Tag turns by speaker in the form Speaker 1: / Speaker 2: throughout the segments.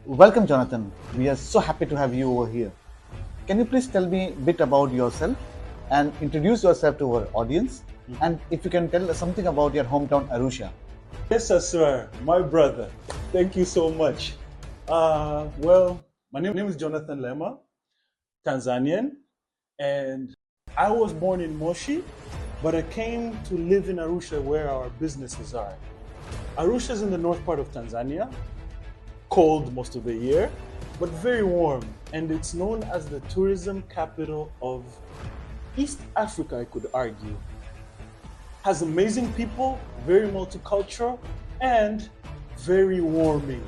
Speaker 1: Welcome, Jonathan. We are so happy to have you over here. Can you please tell me a bit about yourself and introduce yourself to our audience? And if you can tell us something about your hometown, Arusha.
Speaker 2: Yes, Asrar, my brother. Thank you so much. My name is Jonathan Lema, Tanzanian, and I was born in Moshi, but I came to live in Arusha where our businesses are. Arusha is in the north part of Tanzania, cold most of the year, but very warm, and it's known as the tourism capital of East Africa, I could argue. Has amazing people, very multicultural, and very warming.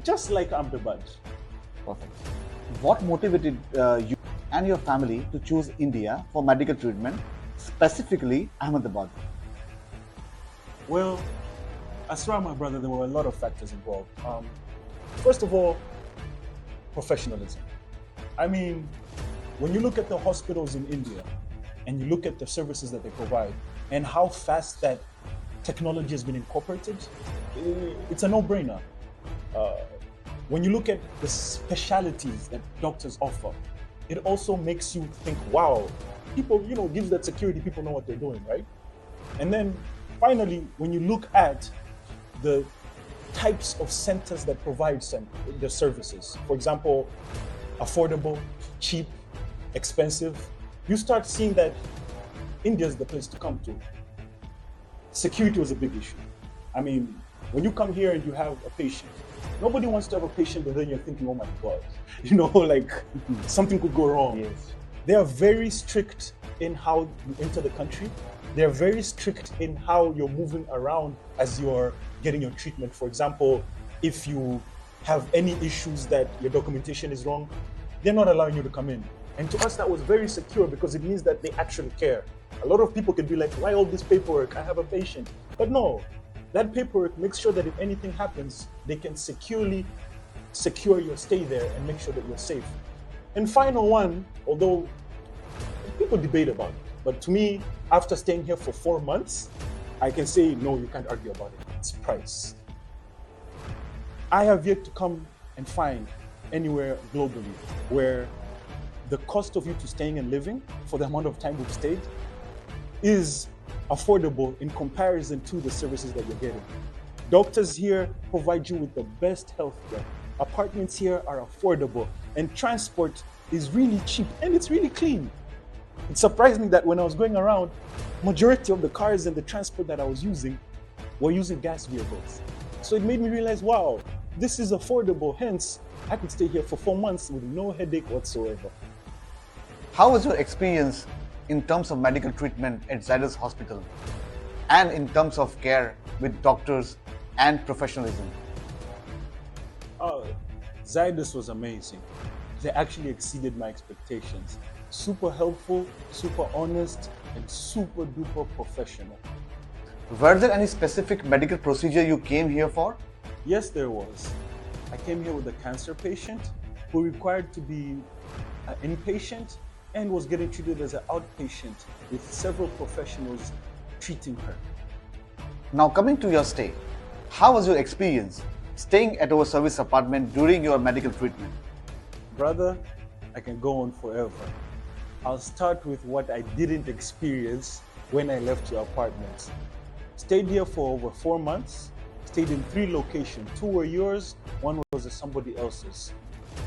Speaker 2: Just like Ahmedabad.
Speaker 1: Perfect. What motivated you and your family to choose India for medical treatment, specifically Ahmedabad?
Speaker 2: Well, Asrar, my brother, there were a lot of factors involved. First of all, professionalism. I mean, when you look at the hospitals in India and you look at the services that they provide and how fast that technology has been incorporated, it's a no-brainer. When you look at the specialities that doctors offer, it also makes you think, wow, people, gives that security, people know what they're doing, right? And then finally, when you look at the types of centers that provide the services, for example, affordable, cheap, expensive, you start seeing that India is the place to come to. Security was a big issue. I mean, when you come here and you have a patient, nobody wants to have a patient and then you're thinking, oh my God, like something could go wrong.
Speaker 1: Yes.
Speaker 2: They are very strict in how you enter the country. They're very strict in how you're moving around as you're getting your treatment. For example, if you have any issues that your documentation is wrong, they're not allowing you to come in. And to us, that was very secure because it means that they actually care. A lot of people can be like, why all this paperwork? I have a patient. But no, that paperwork makes sure that if anything happens, they can securely secure your stay there and make sure that you're safe. And final one, although people debate about it, but to me, after staying here for 4 months, I can say, no, you can't argue about it. It's price. I have yet to come and find anywhere globally where the cost of you to staying and living for the amount of time we've stayed is affordable in comparison to the services that you're getting. Doctors here provide you with the best healthcare. Apartments here are affordable, and transport is really cheap and it's really clean. It surprised me that when I was going around, majority of the cars and the transport that I was using were using gas vehicles. So it made me realize, wow, this is affordable. Hence, I could stay here for 4 months with no headache whatsoever.
Speaker 1: How was your experience in terms of medical treatment at Zydus Hospital and in terms of care with doctors and professionalism?
Speaker 2: Zydus was amazing. They actually exceeded my expectations. Super helpful, super honest, and super duper professional.
Speaker 1: Were there any specific medical procedure you came here for?
Speaker 2: Yes, there was. I came here with a cancer patient who required to be an inpatient and was getting treated as an outpatient with several professionals treating her.
Speaker 1: Now coming to your stay, how was your experience staying at our service apartment during your medical treatment?
Speaker 2: Brother, I can go on forever. I'll start with what I didn't experience when I left your apartments. Stayed here for over 4 months, stayed in 3 locations. 2 were yours, 1 was somebody else's.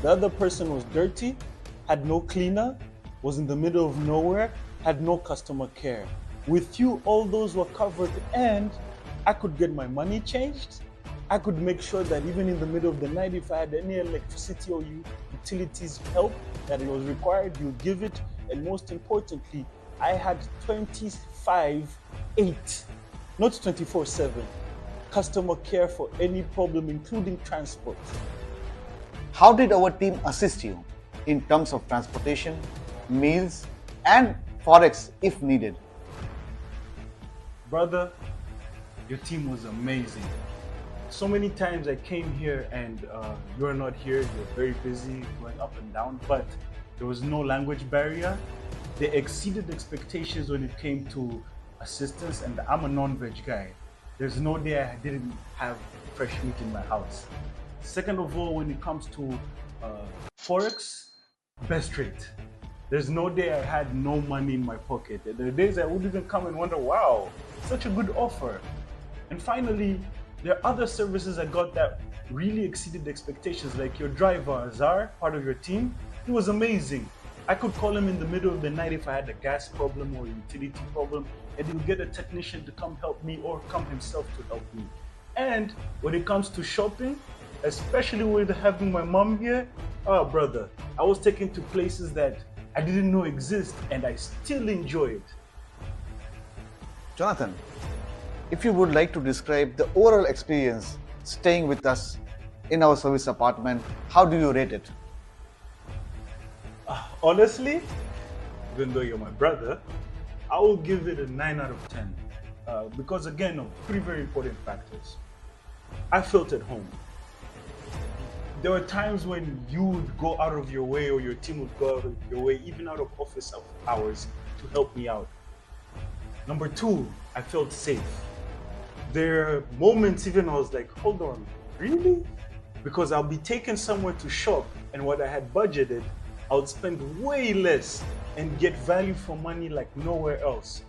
Speaker 2: The other person was dirty, had no cleaner, was in the middle of nowhere, had no customer care. With you, all those were covered and I could get my money changed. I could make sure that even in the middle of the night, if I had any electricity or utilities help that it was required, you give it. And most importantly, I had 25/8, not 24/7, customer care for any problem, including transport.
Speaker 1: How did our team assist you in terms of transportation, meals, and forex if needed?
Speaker 2: Brother, your team was amazing. So many times I came here and you're not here, you're very busy going up and down, but there was no language barrier. They exceeded expectations when it came to assistance, and I'm a non-veg guy. There's no day I didn't have fresh meat in my house. Second of all, when it comes to Forex, best rate. There's no day I had no money in my pocket. There are days I would even come and wonder, wow, such a good offer. And finally, there are other services I got that really exceeded expectations, like your driver, Asrar, part of your team. He was amazing. I could call him in the middle of the night if I had a gas problem or a utility problem, and he'll get a technician to come help me or come himself to help me. And when it comes to shopping, especially with having my mom here, oh brother, I was taken to places that I didn't know exist and I still enjoy it.
Speaker 1: Jonathan, if you would like to describe the overall experience staying with us in our service apartment, how do you rate it?
Speaker 2: Honestly, even though you're my brother, I will give it a 9 out of 10. Because again, of three very important factors. I felt at home. There were times when you would go out of your way or your team would go out of your way, even out of office hours, to help me out. Number two, I felt safe. There are moments even I was like, hold on, really? Because I'll be taken somewhere to shop and what I had budgeted, I would spend way less and get value for money like nowhere else.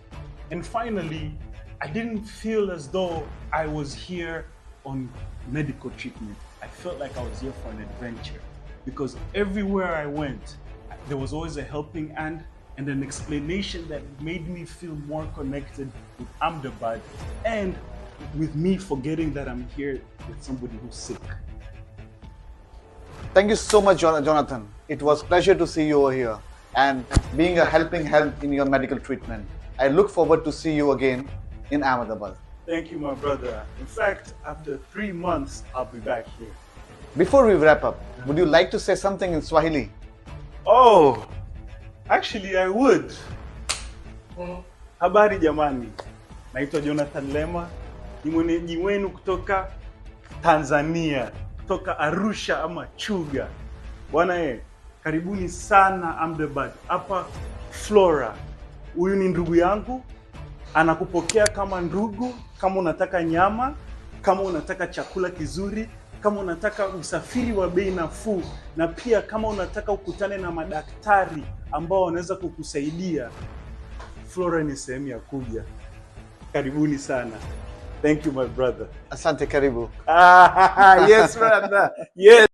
Speaker 2: And finally, I didn't feel as though I was here on medical treatment. I felt like I was here for an adventure because everywhere I went, there was always a helping hand and an explanation that made me feel more connected with Ahmedabad and with me forgetting that I'm here with somebody who's sick.
Speaker 1: Thank you so much, Jonathan. It was a pleasure to see you over here and being a helping hand in your medical treatment. I look forward to see you again in Ahmedabad.
Speaker 2: Thank you, my brother. In fact, after 3 months, I'll be back here.
Speaker 1: Before we wrap up, would you like to say something in Swahili?
Speaker 2: Oh, actually I would. Habari jamani, naitwa Jonathan Lema, ni mwenyeji wenu kutoka Tanzania, kutoka Arusha ama Chuga. Bwana karibuni sana Ahmedabad, hapa Flora. Huyu ni ndugu yangu, anakupokea kama ndugu, kama unataka nyama, kama unataka chakula kizuri, kama unataka usafiri wa bei nafuu, na pia kama unataka ukutane na madaktari ambao wanaweza kukusaidia. Flora ni sehemu ya kuja. Karibuni sana. Thank you, my brother.
Speaker 1: Asante, karibu.
Speaker 2: Yes, brother. Yes.